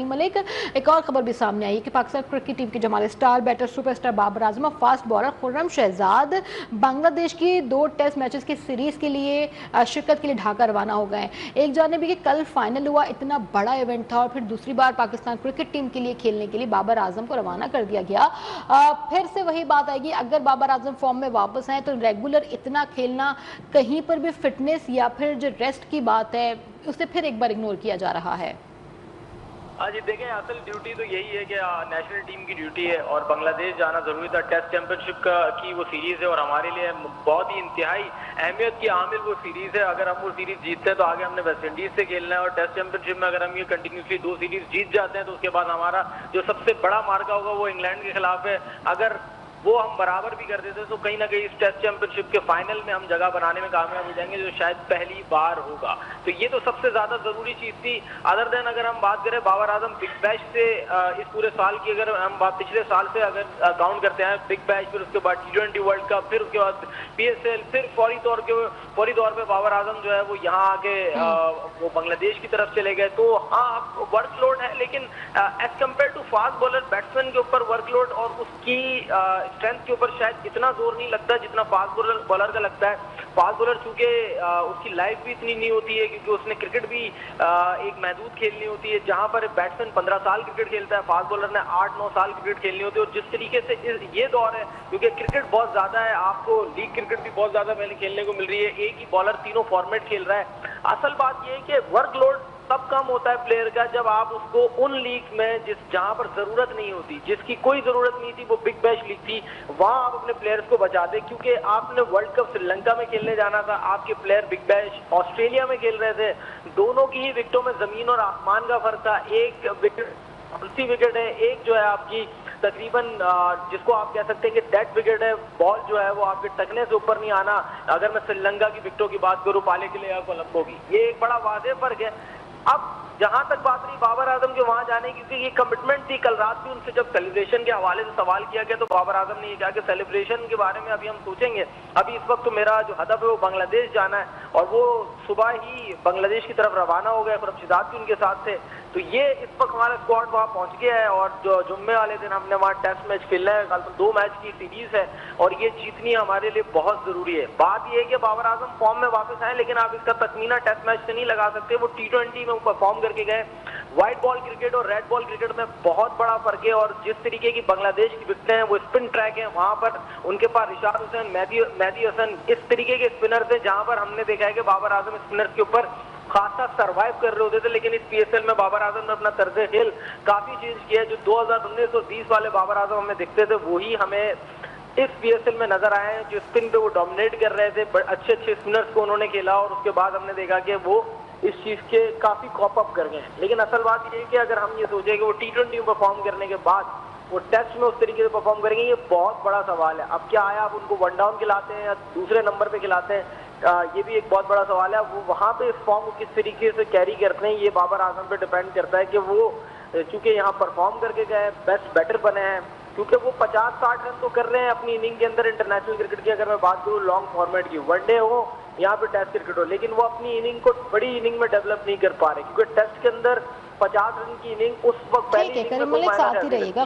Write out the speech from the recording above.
करीम मलिक। एक और खबर भी सामने आई कि पाकिस्तान क्रिकेट टीम के जो हमारे star batter superstar Babar Azam और फास्ट बॉलर खुर्रम शहजाद बांग्लादेश की 2 टेस्ट मैचेस की सीरीज के लिए शिरकत के लिए ढाका रवाना हो गए। एक जानब कि कल फाइनल हुआ, इतना बड़ा इवेंट था, और फिर दूसरी बार पाकिस्तान क्रिकेट टीम के लिए खेलने के लिए बाबर आजम को रवाना कर दिया गया। फिर से वही बात आएगी, अगर बाबर आजम फॉर्म में वापस आए तो रेगुलर इतना खेलना, कहीं पर भी फिटनेस या फिर जो रेस्ट की बात है उसे फिर एक बार इग्नोर किया जा रहा है। हाँ जी, देखें, असल ड्यूटी तो यही है कि नेशनल टीम की ड्यूटी है और बांग्लादेश जाना जरूरी था। टेस्ट चैंपियनशिप की वो सीरीज है और हमारे लिए बहुत ही इंतहाई अहमियत की हामिल वो सीरीज है। अगर हम वो सीरीज जीतते हैं तो आगे हमने वेस्ट इंडीज से खेलना है, और टेस्ट चैंपियनशिप में अगर हम ये कंटिन्यूसली 2 सीरीज जीत जाते हैं तो उसके बाद हमारा जो सबसे बड़ा मार्का होगा वो इंग्लैंड के खिलाफ है। अगर वो हम बराबर भी कर देते तो कहीं ना कहीं इस टेस्ट चैंपियनशिप के फाइनल में हम जगह बनाने में कामयाब हो जाएंगे, जो शायद पहली बार होगा। तो ये तो सबसे ज्यादा जरूरी चीज थी। अदर देन अगर हम बात करें बाबर आजम बिग बैश से इस पूरे साल की, अगर हम पिछले साल से अगर काउंट करते हैं, बिग बैश, फिर उसके बाद T20 वर्ल्ड कप, फिर उसके बाद PSL, फिर फौरी तौर पे बाबर आजम जो है वो यहाँ आके वो बांग्लादेश की तरफ चले गए। तो हाँ, वर्कलोड है, लेकिन as compared to fast bowler batsman के ऊपर वर्कलोड और उसकी स्ट्रेंथ के ऊपर शायद इतना जोर नहीं लगता जितना फास्ट बॉलर का लगता है। फास्ट बॉलर चूंकि उसकी लाइफ भी इतनी नहीं होती है, क्योंकि उसने क्रिकेट भी एक महदूद खेलनी होती है, जहां पर बैट्समैन 15 साल क्रिकेट खेलता है, फास्ट बॉलर ने 8-9 साल क्रिकेट खेलनी होती है। और जिस तरीके से ये दौर है, क्योंकि क्रिकेट बहुत ज्यादा है, आपको लीग क्रिकेट भी बहुत ज्यादा पहले खेलने को मिल रही है, एक ही बॉलर तीनों फॉर्मेट खेल रहा है। असल बात यह है कि वर्कलोड तब कम होता है प्लेयर का जब आप उसको उन लीग में जहां पर जरूरत नहीं होती, जिसकी कोई जरूरत नहीं थी, वो बिग बैश लीग थी, वहां आप अपने प्लेयर्स को बचा दे। क्योंकि आपने वर्ल्ड कप श्रीलंका में खेलने जाना था, आपके प्लेयर बिग बैश ऑस्ट्रेलिया में खेल रहे थे, दोनों की ही विकेटों में जमीन और आसमान का फर्क था। एक विकेट है, एक जो है आपकी तकरीबन जिसको आप कह सकते हैं कि डेड विकेट है, बॉल जो है वो आपके टकने से ऊपर नहीं आना। अगर मैं श्रीलंका की विकेटों की बात करूं, पाले के लिए या कोलंबो की, ये एक बड़ा वाज़ेह फर्क है। अब जहां तक बात रही बाबर आजम के वहां जाने की, क्योंकि ये कमिटमेंट थी, कल रात भी उनसे जब सेलिब्रेशन के हवाले से सवाल किया गया तो बाबर आजम ने ये कहा कि सेलिब्रेशन के बारे में अभी हम सोचेंगे, अभी इस वक्त तो मेरा जो हदफ है वो बांग्लादेश जाना है। और वो सुबह ही बांग्लादेश की तरफ रवाना हो गए, खुर्रम शहजाद भी उनके साथ थे। तो ये इस वक्त हमारा स्क्वाड वहां पहुंच गया है, और जो जुम्मे वाले दिन हमने वहां टेस्ट मैच खेलना है, कल 2 मैच की सीरीज है और ये जीतनी हमारे लिए बहुत जरूरी है। बात यह है कि बाबर आजम फॉर्म में वापस आए, लेकिन आप इसका तखमीना टेस्ट मैच से नहीं लगा सकते। वो T20 में परफॉर्म करके गए। व्हाइट बॉल क्रिकेट और रेड बॉल क्रिकेट में बहुत बड़ा फर्क है, और जिस तरीके की बांग्लादेश की विकेटें हैं वो स्पिन ट्रैक है, वहां पर उनके पास रिशाद हुसैन, मेहदी हसन, इस तरीके के स्पिनर्स हैं, जहां पर हमने देखा है कि बाबर आजम स्पिनर्स के ऊपर खासा सर्वाइव कर रहे होते थे। लेकिन इस PSL में बाबर आजम ने अपना तर्ज खेल काफी चेंज किया है। जो 2019 और 20 वाले बाबर आजम हमें दिखते थे, वही हमें इस PSL में नजर आए हैं। जो स्पिन पे वो डोमिनेट कर रहे थे, अच्छे स्पिनर्स को उन्होंने खेला, और उसके बाद हमने देखा कि वो इस चीज के काफी कॉप अप कर गए हैं। लेकिन असल बात ये है कि अगर हम ये सोचे कि वो T20 में परफॉर्म करने के बाद वो टेस्ट में उस तरीके से परफॉर्म करेंगे, ये बहुत बड़ा सवाल है। अब क्या आया, आप उनको 1 डाउन खिलाते हैं या दूसरे नंबर पे खिलाते हैं, ये भी एक बहुत बड़ा सवाल है। वो वहां पे इस फॉर्म को किस तरीके से कैरी करते हैं, ये बाबर आजम पे डिपेंड करता है कि वो चूंकि यहाँ परफॉर्म करके गए, बेस्ट बैटर बने हैं, क्योंकि वो 50-60 रन तो कर रहे हैं अपनी इनिंग के अंदर। इंटरनेशनल क्रिकेट की अगर मैं बात करूँ, लॉन्ग फॉर्मेट की, वनडे हो यहाँ पे टेस्ट क्रिकेट हो, लेकिन वो अपनी इनिंग को बड़ी इनिंग में डेवलप नहीं कर पा रहे, क्योंकि टेस्ट के अंदर 50 रन की इनिंग उस वक्त पहले साथ ही रहिएगा।